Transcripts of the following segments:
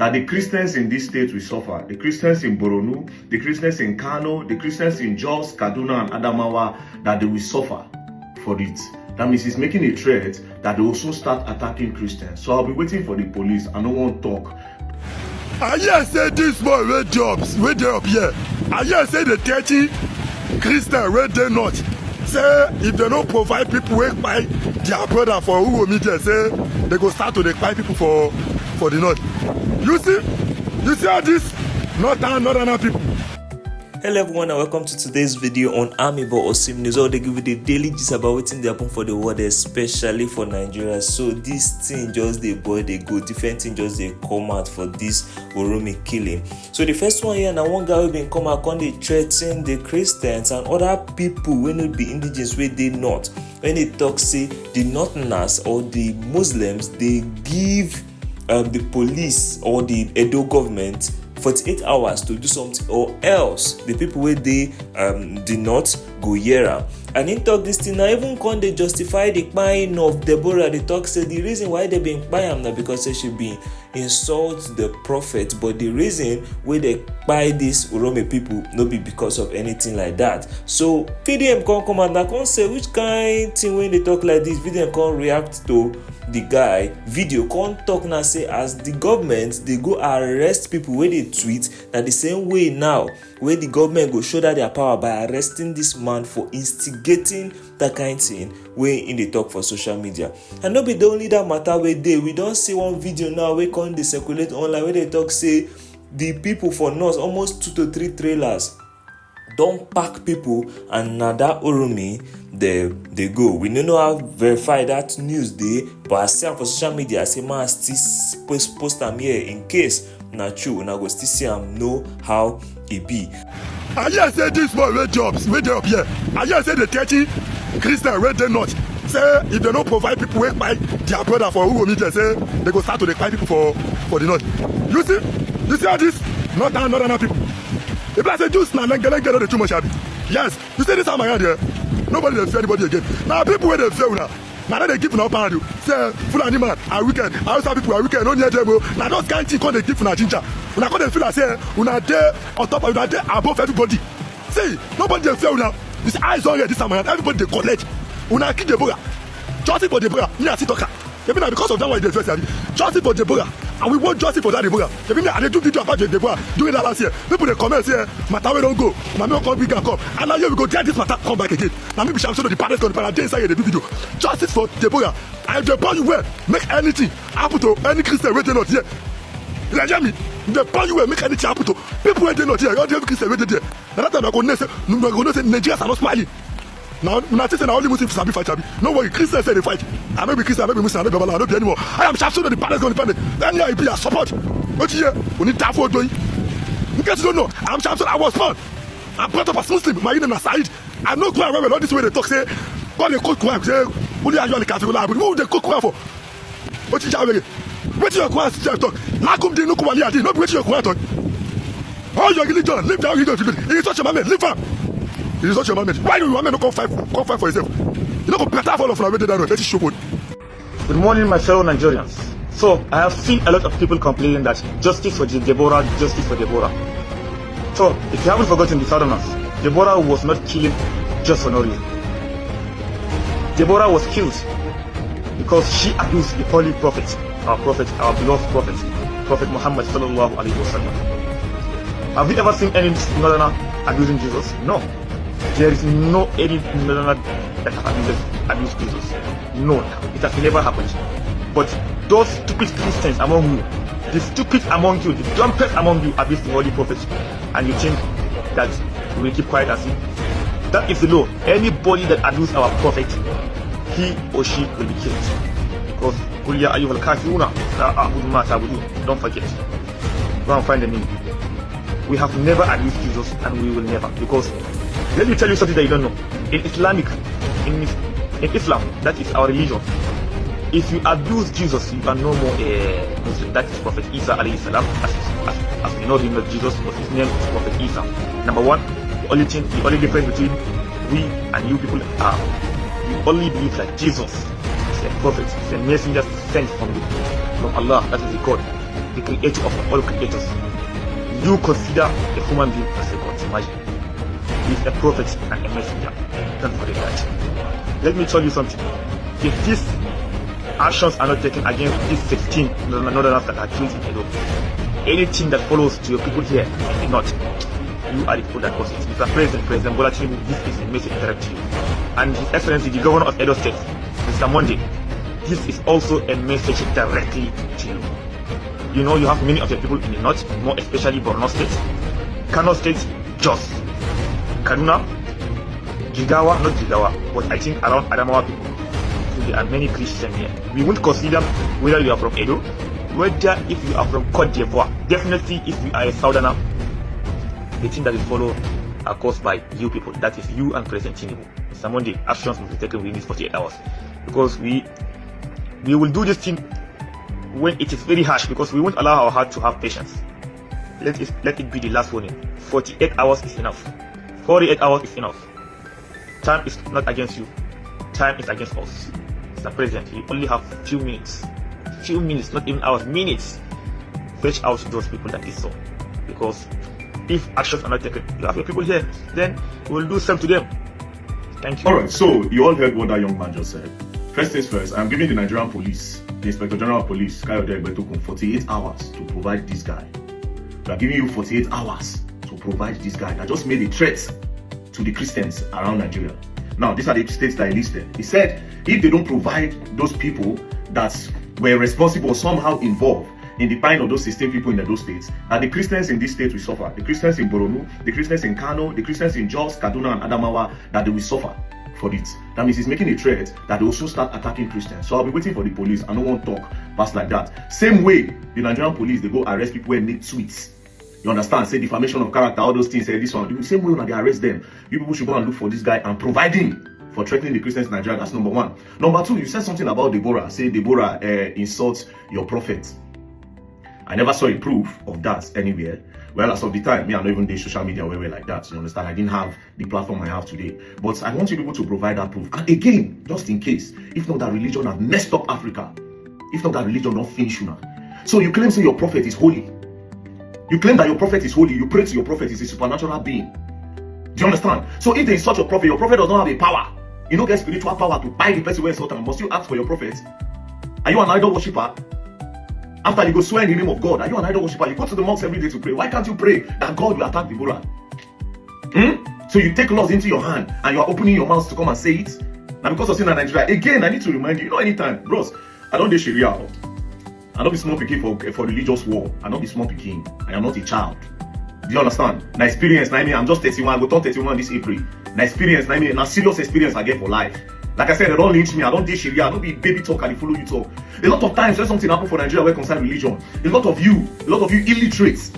that the Christians in this state will suffer. The Christians in Boronu, the Christians in Kano, the Christians in Jos, Kaduna, and Adamawa, that they will suffer for it. That means he's making a threat that they will soon start attacking Christians. So I'll be waiting for the police. I don't want to talk. I hear say this boy wey jobs wey dey up here. I hear say the 30 Christian wey dey north say if they don't provide people wey buy their brother for Uromi, they say they go start to dey buy people for the north. You see all this northern people. Hello everyone and welcome to today's video on Amiibo Osim News. They give you the daily gist about what's in the happen for the world, especially for Nigeria. So this thing just the boy they go different thing just they come out for this Uromi killing. So the first one here now one guy will be come out on they threaten the Christians and other people when it be indigenous where they not. When they talk say the northerners or the Muslims they give the police or the Edo government 48 hours to do something, or else the people where they did not go here. And in talk this thing now, even when they justify the buying of Deborah, they talk say the reason why they been buying now because they should be insult the prophet, but the reason why they buy this Uromi people not be because of anything like that. So VDM come and I can't say which kind thing when they talk like this, VDM can't react to the guy video can't talk now say as the government they go arrest people where they tweet that the same way now where the government go show that their power by arresting this man for instigating that kind of thing where in the talk for social media. And not be the only that matter where we don't see one video now where can they circulate online where they talk say the people for North almost 2 to 3 trailers don't pack people and now that Uromi they go. We don't know how verify that news day, but I see for social media I say man still post them here in case not true and I go still see them know how it be. I hear say this boy wey jobs wey dey up here. I hear say the 30 Christian wey dey north say if they don't provide people wey buy their brother for Uromi, they say they go start to dey buy people for the north. You see all this northern people. If I say juice now, then get the too much happy. Yes, you see this time around here, nobody will fear anybody again. Now people where they fear now they give now pound you. Say Fulani man are wicked, Hausa people are wicked, no near them. Now those kind things when they give na ginger. When I come they feel like say una there on top of una there above everybody. See, nobody they fear now. This eyes on here this time around, everybody they collect. Una kill the burger. Justice for the burger, me a sit-talker. Even because of that why they first justice for Deborah, and we want justice for that Deborah. Even I do video about Deborah doing that last year. People they comment say matter we don't go. Now me come big and come. And now here we go get this matter come back again. Now maybe shall show the parents going to inside the video. Justice for Deborah. I Deborah you well make anything happen to any Christian waiting not here. You hear me? Deborah you well make anything happen to people waiting not here. All every Christian waiting there. Now that time I go say Nigerians are not smiling. Now, when I say only Muslims sabi fight, no worry, Christians say they fight. I may be Christian, I may be Muslim, I may be Babala, I don't be anymore. I am sure that the parents going to defend it. Then I be a support. What you hear? We need that for doing. In case you don't know, I'm sure I was born. I'm brought up as Muslim. My name is Said. I know Quran well. All this way they talk say, God they quote Quran say, only are you on the Catholic Bible? Who they quote Quran for? What you say? What your Quran talk? Now come they no come here. No what your Quran talk. All your religion, live down religion. It's such a man, live fam. It is not your man. Why do you want me to come fight for yourself? You know, better for all of them. Let it show. Good morning, my fellow Nigerians. So, I have seen a lot of people complaining that justice for Deborah, justice for Deborah. So, if you haven't forgotten the southerners, Deborah was not killing just for no reason. Deborah was killed because she abused the holy prophet, our beloved prophet, Prophet Muhammad sallallahu alaihi wasallam. Have you ever seen any northerner abusing Jesus? No. There is no any northerner that have abused Jesus. No, it has never happened. But those stupid Christians among you, the stupid among you, the dumbest among you abuse the holy prophet, and you think that we will keep quiet and see. That is the law. Anybody that abuses our prophet, he or she will be killed. Because don't forget. Go and find the name. We have never abused Jesus and we will never, because let me tell you something that you don't know. In Islam, that is our religion. If you abuse Jesus, you are no more a Muslim. That is Prophet Isa alayhi salam. As we know him, not Jesus, but his name is Prophet Isa. Number one, the only difference between we and you people are we only believe that Jesus is a prophet, is a messenger sent from Allah. That is the God. the creator of all creators. You consider a human being as a god. Imagine. He's a prophet and a messenger. Don't forget that. Let me tell you something. If these actions are not taken against these 16 northerners that are killed in Edo, anything that follows to your people here is not. You are the people that cause it. Mr. President Bola Tinubu, this is a message direct to you. And His Excellency, the Governor of Edo State, Mr. Monday, this is also a message directly to you. You know you have many of your people in the north, more especially Borno State, Kano State, Jos, Kaduna, Jigawa, not Jigawa, but I think around Adamawa people. So there are many Christians here. We won't consider whether you are from Edo, whether if you are from Côte d'Ivoire. Definitely if you are a southerner, the thing that will follow are caused by you people. That is you and President Tinubu. Mr. Monday, actions will be taken within these 48 hours. Because we will do this thing when it is very harsh, because we won't allow our heart to have patience. Let it be the last warning. 48 hours is enough. 48 hours is enough. Time is not against you. Time is against us. Mr. President, you only have few minutes. Few minutes, not even hours, minutes. Fetch out those people that is so. Because if actions are not taken, you have your people here, then we'll do some to them. Thank you. Alright, so you all heard what that young man just said. First things first, I'm giving the Nigerian police, the Inspector General of Police, Kayode Egbetokun, 48 hours to provide this guy. We are giving you 48 hours to provide this guy that just made a threat to the Christians around Nigeria. Now, these are the states that he listed. He said if they don't provide those people that were responsible or somehow involved in the dying of those 16 people in those states, that the Christians in this state will suffer. The Christians in Borno, the Christians in Kano, the Christians in Jos, Kaduna and Adamawa, that they will suffer for it. That means he's making a threat that they also start attacking Christians. So I'll be waiting for the police. I don't want to talk past like that. Same way, the Nigerian police, they go arrest people who make tweets. You understand? Say defamation of character, all those things, say this one. The same way when they arrest them, you people should go and look for this guy and provide him for threatening the Christians in Nigeria. That's number one. Number two, you said something about Deborah. Say Deborah insults your prophet. I never saw a proof of that anywhere. Well, as of the time, me, I don't even do social media where like that. You understand? I didn't have the platform I have today. But I want you people to provide that proof. And again, just in case, if not that religion have messed up Africa, if not that religion don't finish you now. So you claim say your prophet is holy. You claim that your prophet is holy. You pray to your prophet is a supernatural being. Do you understand? So if they insult your prophet does not have a power. You don't get spiritual power to buy the person who insult him. Must you ask for your prophet? Are you an idol worshiper? After you go swear in the name of God, are you an idol worshiper? You go to the mosque every day to pray. Why can't you pray that God will attack Deborah? So you take laws into your hand and you are opening your mouth to come and say it. Now because of sin in Nigeria, again, I need to remind you, anytime, bros, I don't do Sharia. I don't be small picking for religious war. I don't be small picking. I am not a child. Do you understand? Now experience, I'm just 31. I will turn 31 this April. Now experience, now serious experience I get for life. Like I said, they don't lynch me. I don't do Sharia. I don't be baby talk and follow you talk. A lot of times when something happen for Nigeria where concern religion, a lot of you illiterates.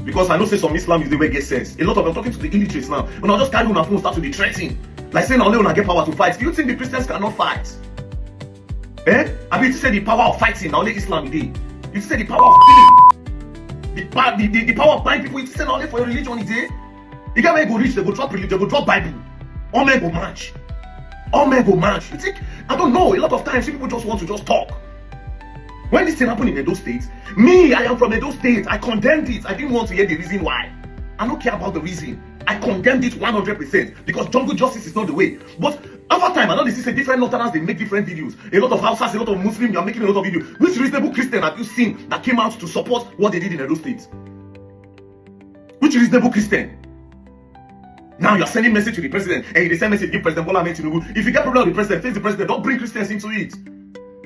Because I know say some Islam is the way it gets sense. A lot of them talking to the illiterates now. When I just carry on my phone start to be threatening. Like saying only when I get power to fight. Do you think the Christians cannot fight? I mean to say the power of fighting, now only Islam is there. You say the power of killing. The power of buying people, it's saying only for your religion is there. You get where you go reach, they go drop religion, they go drop Bible. All men go march. All men go march. You think, I don't know, a lot of times people just want to just talk. When this thing happened in Edo State, me, I am from Edo State, I condemned it. I didn't want to hear the reason why. I don't care about the reason. I condemned it 100% because jungle justice is not the way. But over time, I know this is a different northerners, they make different videos. A lot of Hausas, a lot of Muslims, they are making a lot of videos. Which reasonable Christian have you seen that came out to support what they did in Edo State? Which reasonable Christian? Now you're sending message to the president, and they send message to President Bola Tinubu. If you get problem with the president, face the president. Don't bring Christians into it.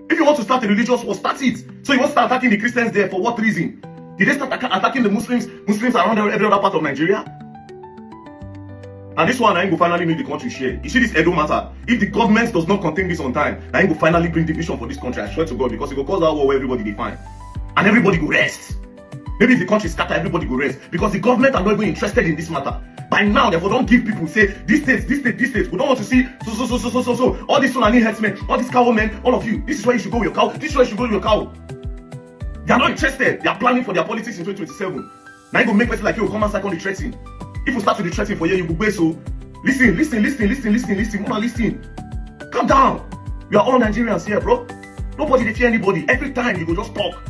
If you want to start a religious war, start it. So you want to start attacking the Christians there for what reason? Did they start attacking the Muslims around every other part of Nigeria? And this one, I ain't go finally make the country share. You see this Edo matter. If the government does not contain this on time, I ain't go finally bring division for this country. I swear to God, because it will cause that war where everybody define, and everybody go rest. Maybe if the country scatter, everybody go rest because the government are not even interested in this matter. By now, therefore, don't give people say this state. We don't want to see so. All these Fulani herdsmen, all these cowmen, all of you. This is where you should go with your cow. This is where you should go with your cow. They are not interested. They are planning for their politics in 2027. Now you go make person like you come and second the threatening. If you start to the threatening for you, you go wait. So listen. Mama, listen. Calm down. We are all Nigerians here, bro. Nobody they fear anybody. Every time you go just talk.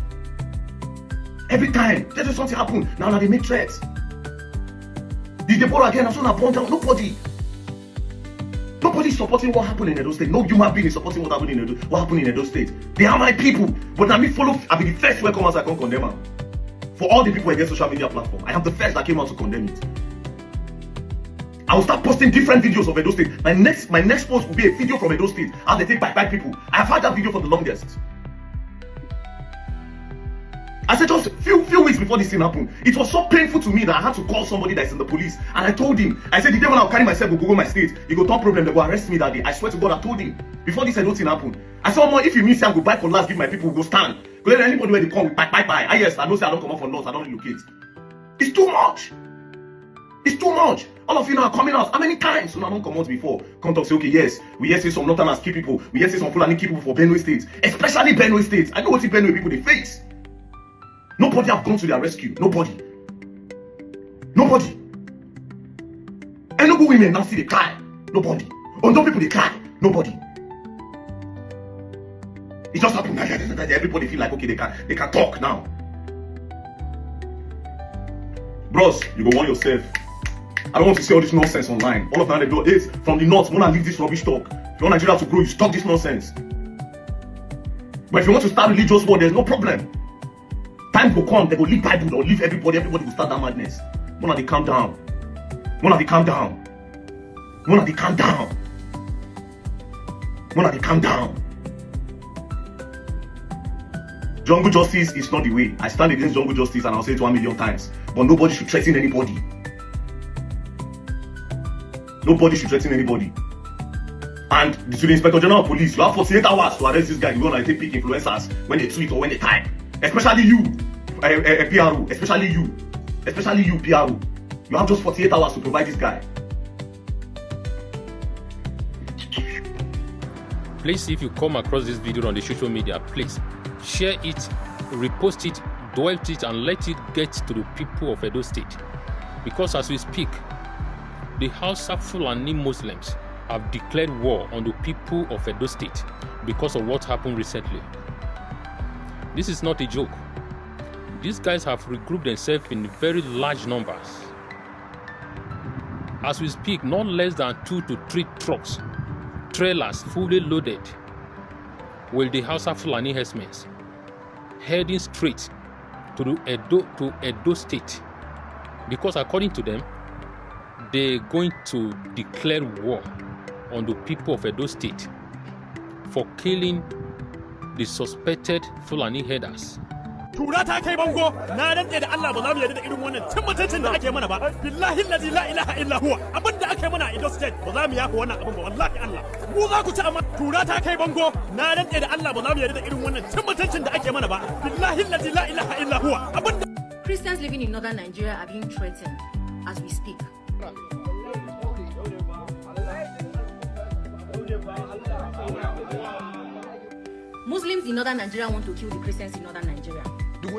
Every time there's something happen, now they make threats. The Deborah again, I'm so not born down. Nobody is supporting what happened in Edo State. No human being is supporting what happened in Edo State. They are my people. But I be the first welcome as I can condemn them. For all the people against social media platform, I am the first that came out to condemn it. I will start posting different videos of Edo State. My next post will be a video from Edo State, how they take back people. I have had that video for the longest. I said just few weeks before this thing happened, it was so painful to me that I had to call somebody that's in the police. And I told him, I said the day when I'll carry myself, go my state, you go turn problem, they go arrest me that day. I swear to God, I told him before this Edo thing happened. I said, if you miss, I go buy for last, give my people, go stand. Go let anybody where they come, bye. Yes, I know say I don't come up for north, I don't relocate. It's too much. It's too much. All of you now are coming out. How many times? So now don't come out before. Come talk, say, okay, yes, we hear say some Northerners key people. We hear say some Fulani key people for Benue State. Especially Benue State. I know what the Benue people they face. Nobody have gone to their rescue. Nobody. Enugu women now see they cry. Nobody. Ondo people they cry. Nobody. It just happened. Everybody feel like, okay, they can talk now. Bros, you go warn yourself. I don't want to see all this nonsense online. All of them they do is from the north, wanna leave this rubbish talk. If you want Nigeria to grow, you stop this nonsense. But if you want to start religious war, there's no problem. Time will come, they will leave Bible or leave everybody will start that madness. Wanna they calm down. Jungle justice is not the way. I stand against jungle justice and I'll say it 1 million times. But nobody should threaten anybody. And to the Inspector General of Police, you have 48 hours to arrest this guy. You want to take pick influencers when they tweet or when they type. Especially you, PRO. Especially you, PRO. You have just 48 hours to provide this guy. Please, if you come across this video on the social media, please share it, repost it, dwell it, and let it get to the people of Edo State. Because as we speak, the Hausa Fulani Muslims have declared war on the people of Edo State because of what happened recently. This is not a joke. These guys have regrouped themselves in very large numbers. As we speak, not less than 2 to 3 trucks, trailers fully loaded with the Hausa Fulani herdsmen heading straight to Edo State, because according to them, they're going to declare war on the people of Edo State for killing the suspected Fulani herders. Tura ta kai bango, na rantse da Allah ba za mu yarda da irin wannan tabbatancin da ake mana ba. Billahi allazi la ilaha illa huwa. Abin da ake mana a Edo State ba za mu yafa wannan abin ba, wallahi Allah. Mu za ku ci amma tura ta kai bango, na rantse da Allah ba za mu yarda da irin wannan tabbatancin da ake mana ba. Billahi allazi la ilaha illa huwa. Christians living in northern Nigeria are being threatened as we speak. Muslims in northern Nigeria want to kill the Christians in northern Nigeria. Now,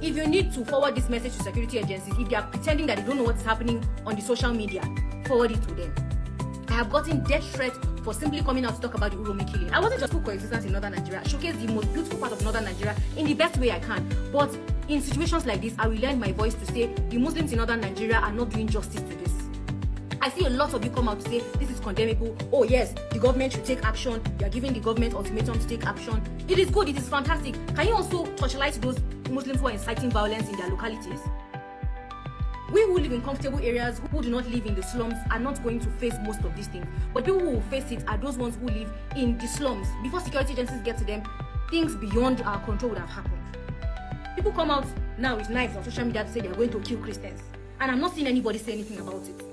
if you need to forward this message to security agencies, if they are pretending that they don't know what's happening on the social media, forward it to them. I have gotten death threats for simply coming out to talk about the Uromi killing. I wasn't just for coexistence in northern Nigeria, showcase the most beautiful part of northern Nigeria in the best way I can. But in situations like this, I will lend my voice to say the Muslims in northern Nigeria are not doing justice to this. I see a lot of you come out to say this is condemnable. Oh yes, the government should take action. You are giving the government ultimatum to take action. It is good, it is fantastic. Can you also torchlight those Muslims who are inciting violence in their localities? We who live in comfortable areas, who do not live in the slums, are not going to face most of these things. But people who will face it are those ones who live in the slums. Before security agencies get to them, things beyond our control would have happened. People come out now with knives on social media to say they are going to kill Christians. And I'm not seeing anybody say anything about it.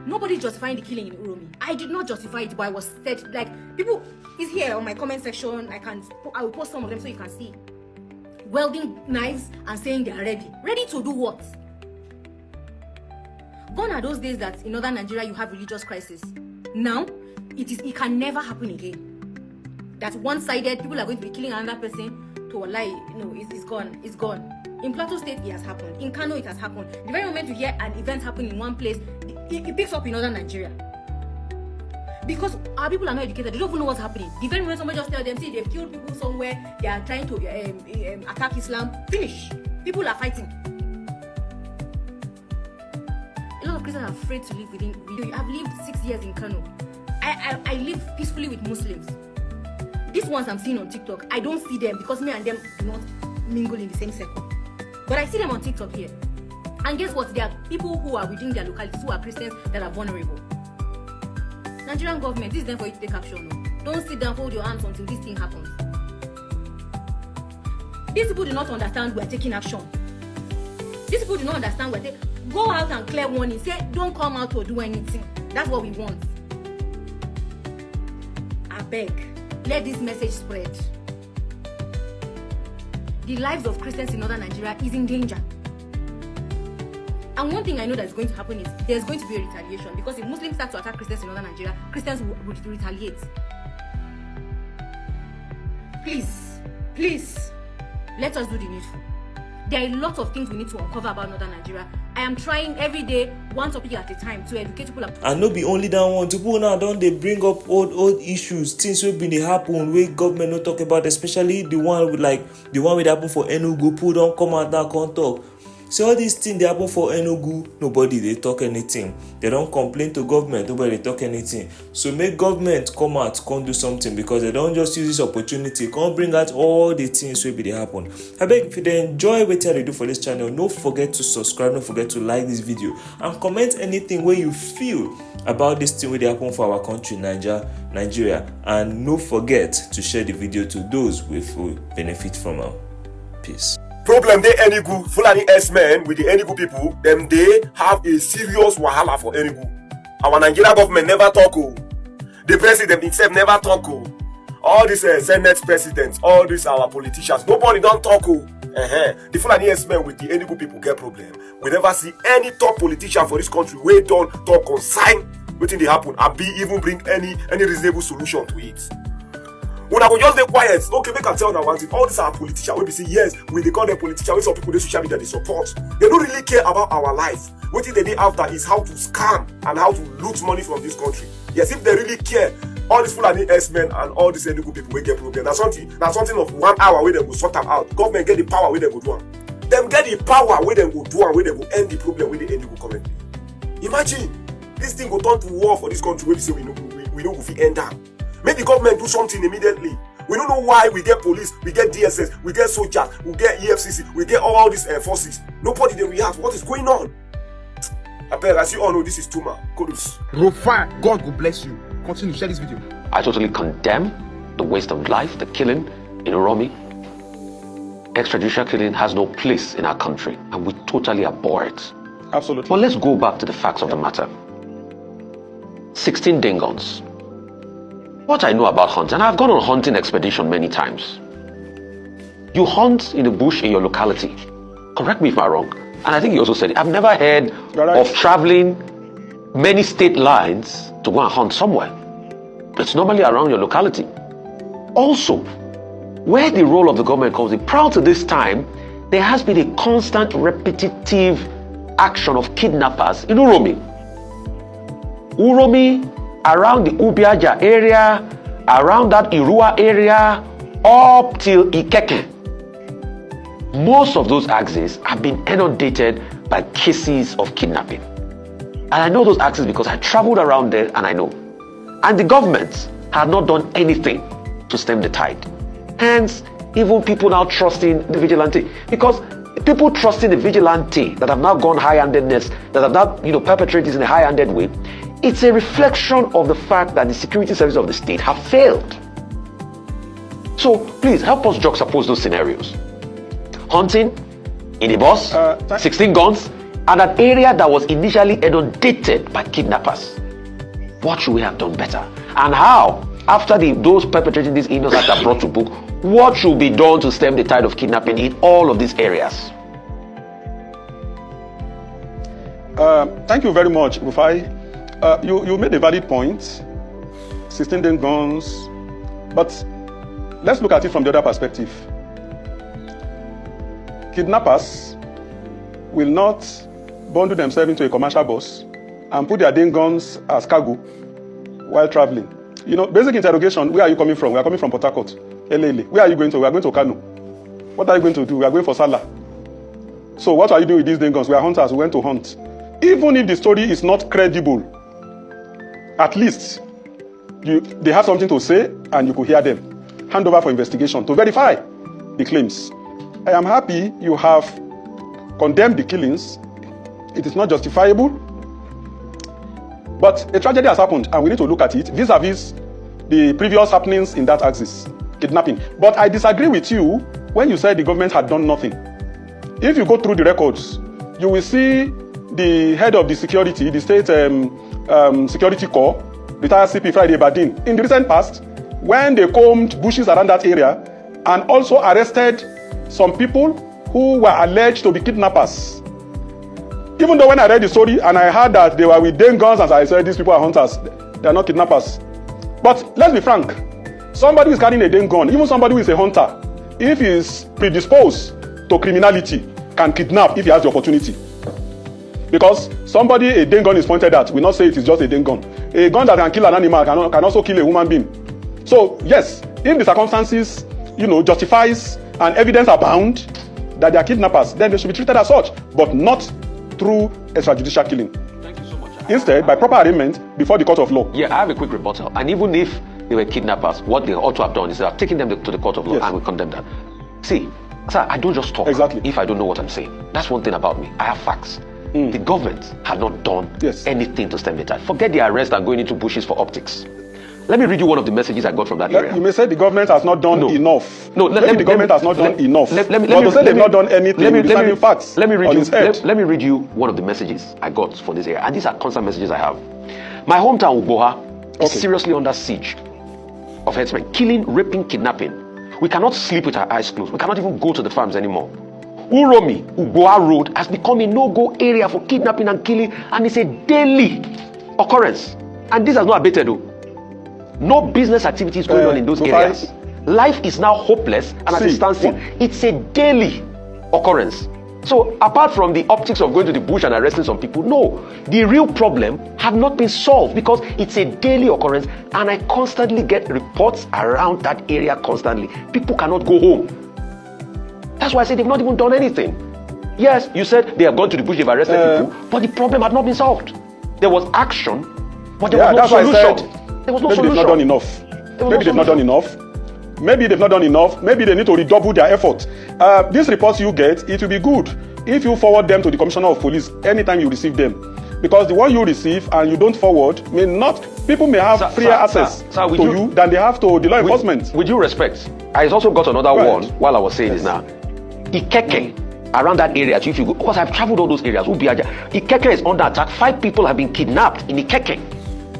Nobody justifying the killing in Uromi. I did not justify it, but I was said, like, people, is here on my comment section. I will post some of them so you can see. Welding knives and saying they are ready. Ready to do what? Gone are those days that in northern Nigeria you have religious crisis. Now, it can never happen again. That one-sided, people are going to be killing another person to a lie. No, it's gone. In Plateau State, it has happened. In Kano, it has happened. The very moment you hear an event happen in one place, it picks up in northern Nigeria. Because our people are not educated. They don't even know what's happening. The very moment somebody just tell them, see, they've killed people somewhere, they are trying to attack Islam, finish. People are fighting. A lot of Christians are afraid to live within. I've lived 6 years in Kano. I live peacefully with Muslims. These ones I'm seeing on TikTok, I don't see them because me and them do not mingle in the same circle. But I see them on TikTok here. And guess what? There are people who are within their localities, who are Christians, that are vulnerable. Nigerian government, this is them for you to take action. No? Don't sit down, fold your arms until this thing happens. These people do not understand we're taking action. These people do not understand we're taking. Go out and clear warning. Say, don't come out or do anything. That's what we want. I beg, let this message spread. The lives of Christians in northern Nigeria is in danger. And one thing I know that's going to happen is there's going to be a retaliation, because if Muslims start to attack Christians in northern Nigeria, Christians will retaliate. Please, let us do the needful. There are a lot of things we need to uncover about northern Nigeria. I am trying every day, one topic at a time, to educate people. And no be only that one. People now don't they bring up old issues, things wey been dey happen wey government no talk about, especially the one wey happen for Enugu. People don't come out now come talk. So all these things they happen for Enugu, nobody they talk anything. They don't complain to government, nobody they talk anything. So make government come out, come do something, because they don't just use this opportunity, come bring out all the things wey be they happen. I beg, if you enjoy what I do for this channel, don't forget to subscribe, don't forget to like this video, and comment anything where you feel about this thing where they happen for our country, Nigeria, and don't forget to share the video to those who will benefit from our peace. Problem they Enugu, Fulani S-men with the Enugu people, them they have a serious wahala for Enugu. Our Nigeria government never talk. The president himself never talk. All these Senate presidents, all these our politicians, nobody don't talk. The Fulani S-men with the Enugu people get problem. We never see any top politician for this country we don't talk on sign waiting they happen and be even bring any reasonable solution to it. When I go just be quiet, okay, make I tell now one thing. All these are politicians. We be say yes, we they call them politicians. We some people they social media they support. They don't really care about our life. What they do after is how to scam and how to loot money from this country. Yes, if they really care, all these Fulani S-men and all these Enugu people will get problem. That's something of 1 hour where they will sort them out. Government get the power where they go do them. Them get the power where they go do and where they go end the problem with the Enugu currently. Imagine this thing go turn to war for this country where we say we know if we end down. Make the government do something immediately. We don't know why we get police, we get DSS, we get soldiers, we get EFCC, we get all these forces. Nobody they react. What is going on? I bet as you all know, this is Tuma. Kudus. Rufa, God will bless you. Continue to share this video. I totally condemn the waste of life, the killing in Uromi. Extrajudicial killing has no place in our country, and we totally abhor it. Absolutely. But let's go back to the facts of the matter. 16 dingons. What I know about hunting, and I've gone on hunting expedition many times. You hunt in the bush in your locality. Correct me if I'm wrong. And I think you also said it. I've never heard of traveling many state lines to go and hunt somewhere. It's normally around your locality. Also, where the role of the government comes in, prior to this time, there has been a constant repetitive action of kidnappers in Uromi. Around the Ubiaja area, around that Irua area, up till Ikeke. Most of those axes have been inundated by cases of kidnapping. And I know those axes because I traveled around there and I know. And the government had not done anything to stem the tide. Hence, even people now trusting the vigilante. Because people trusting the vigilante that have now gone high-handedness, that have now perpetrated this in a high-handed way, it's a reflection of the fact that the security services of the state have failed. So please help us juxtapose those scenarios. Hunting in a bus, 16 guns, and an area that was initially inundated by kidnappers. What should we have done better? And how, after those perpetrating these heinous acts are brought to book, what should be done to stem the tide of kidnapping in all of these areas? Thank you very much, Rufai. You made a valid point, 16 den guns, but let's look at it from the other perspective. Kidnappers will not bundle themselves into a commercial bus and put their den guns as cargo, while traveling. You know, basic interrogation, where are you coming from? We are coming from Port Harcourt, Elele. Where are you going to? We are going to Kano. What are you going to do? We are going for Salah. So what are you doing with these guns? We are hunters, we went to hunt. Even if the story is not credible, at least they have something to say and you could hear them. Hand over for investigation to verify the claims. I am happy you have condemned the killings. It is not justifiable. But a tragedy has happened and we need to look at it vis-a-vis the previous happenings in that axis, kidnapping. But I disagree with you when you said the government had done nothing. If you go through the records, you will see the head of the security, the state security corps, retired CP Friday Badin, in the recent past, when they combed bushes around that area and also arrested some people who were alleged to be kidnappers. Even though when I read the story and I heard that they were with Dane guns, as I said, these people are hunters, they are not kidnappers. But let's be frank, somebody who is carrying a Dane gun, even somebody who is a hunter, if he is predisposed to criminality, can kidnap if he has the opportunity. Because somebody a Dane gun is pointed at will not say it is just a Dane gun. A gun that can kill an animal can also kill a human being. So yes, if the circumstances, justifies and evidence abound that they are kidnappers, then they should be treated as such, but not through extrajudicial killing. Thank you so much. Instead, by proper arraignment before the court of law. Yeah, I have a quick rebuttal. And even if they were kidnappers, what they ought to have done is have taken them to the court of law, yes, and we condemn that. See, sir, I don't just talk if I don't know what I'm saying. That's one thing about me. I have facts. The government had not done anything to stem the tide. Forget the arrest and going into bushes for optics. Let me read you one of the messages I got from that area. You may say the government has not done enough. No, the government has not done enough. But to say they've not done anything, let me read you one of the messages I got for this area. And these are constant messages I have. My hometown, Uboha, is seriously under siege of herdsmen. Killing, raping, kidnapping. We cannot sleep with our eyes closed. We cannot even go to the farms anymore. Uromi, Uboha Road has become a no-go area for kidnapping and killing, and it's a daily occurrence. And this has not abated though. No business activity is going on in those areas. Life is now hopeless and at a standstill. It's a daily occurrence. So apart from the optics of going to the bush and arresting some people, no, the real problem have not been solved because it's a daily occurrence, and I constantly get reports around that area constantly. People cannot go home. That's why I said they've not even done anything. Yes, you said they have gone to the bush, they've arrested people, but the problem had not been solved. There was action, but there was no solution. There was no solution. Maybe they've not done enough. Maybe they've not done enough. Maybe they've not done enough. Maybe they need to redouble their effort. These reports you get, it will be good if you forward them to the Commissioner of Police anytime you receive them. Because the one you receive and you don't forward may not, people may have freer access to you than they have to the law enforcement. With due respect, I also got another one while I was saying this now. Ikeke, around that area, so if you go, because I've traveled all those areas, Ikeke is under attack. 5 people have been kidnapped in Ikeke.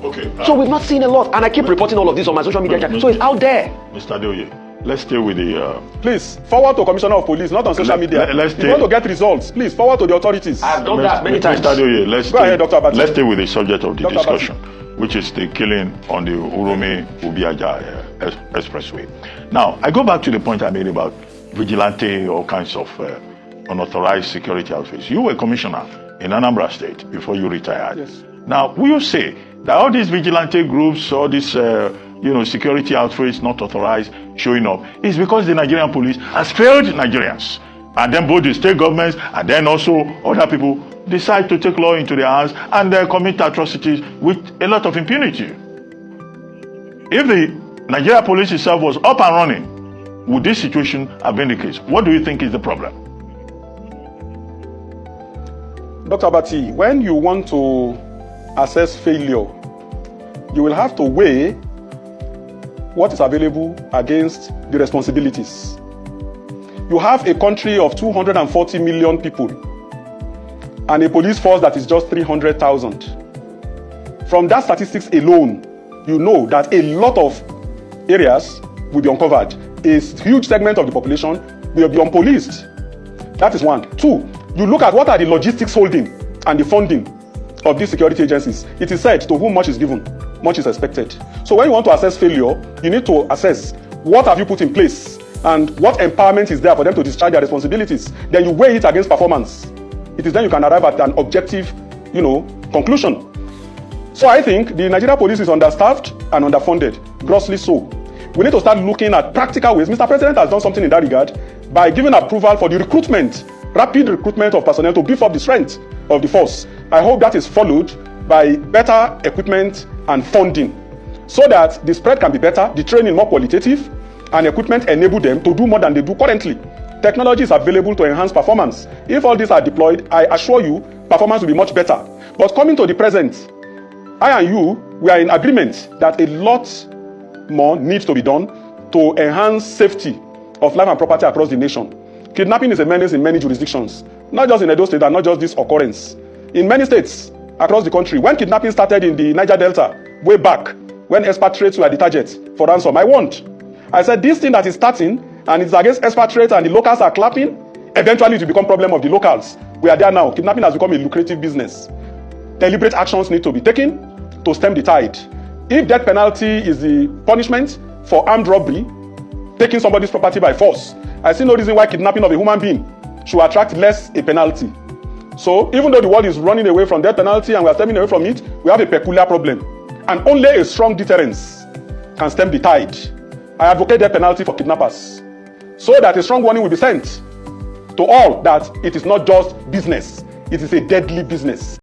Okay. So we've not seen a lot, and I keep reporting all of this on my social media. So it's out there. Mr. Adeoye, let's stay with the. Please forward to Commissioner of Police, not on social media. If you want to get results, please forward to the authorities. I've done that many times. Mr. Adeoye, let's stay with the subject of the Dr. discussion, which is the killing on the Uromi Ubiaja expressway. Now, I go back to the point I made about vigilante, all kinds of unauthorized security outfits. You were commissioner in Anambra State before you retired. Yes. Now, will you say that all these vigilante groups, all these security outfits not authorized showing up is because the Nigerian police has failed Nigerians, and then both the state governments and then also other people decide to take law into their hands and commit atrocities with a lot of impunity? If the Nigerian police itself was up and running, would this situation have been the case? What do you think is the problem? Dr. Abati, when you want to assess failure, you will have to weigh what is available against the responsibilities. You have a country of 240 million people and a police force that is just 300,000. From that statistics alone, you know that a lot of areas will be uncovered. A huge segment of the population will be unpoliced. That is one. 2, you look at what are the logistics holding and the funding of these security agencies. It is said to whom much is given, much is expected. So when you want to assess failure, you need to assess what have you put in place and what empowerment is there for them to discharge their responsibilities. Then you weigh it against performance. It is then you can arrive at an objective, conclusion. So I think the Nigeria police is understaffed and underfunded, grossly so. We need to start looking at practical ways. Mr. President has done something in that regard by giving approval for the recruitment, rapid recruitment of personnel to beef up the strength of the force. I hope that is followed by better equipment and funding so that the spread can be better, the training more qualitative, and equipment enable them to do more than they do currently. Technology is available to enhance performance. If all these are deployed, I assure you, performance will be much better. But coming to the present, I and you, we are in agreement that a lot more needs to be done to enhance safety of life and property across the nation. Kidnapping is a menace in many jurisdictions, not just in Edo State and not just this occurrence. In many states across the country, when kidnapping started in the Niger Delta, way back, when expatriates were the target for ransom, I said this thing that is starting and it's against expatriates and the locals are clapping, eventually it will become problem of the locals. We are there now. Kidnapping has become a lucrative business. Deliberate actions need to be taken to stem the tide. If death penalty is the punishment for armed robbery, taking somebody's property by force, I see no reason why kidnapping of a human being should attract less a penalty. So even though the world is running away from death penalty and we are stemming away from it, we have a peculiar problem. And only a strong deterrence can stem the tide. I advocate death penalty for kidnappers so that a strong warning will be sent to all that it is not just business, it is a deadly business.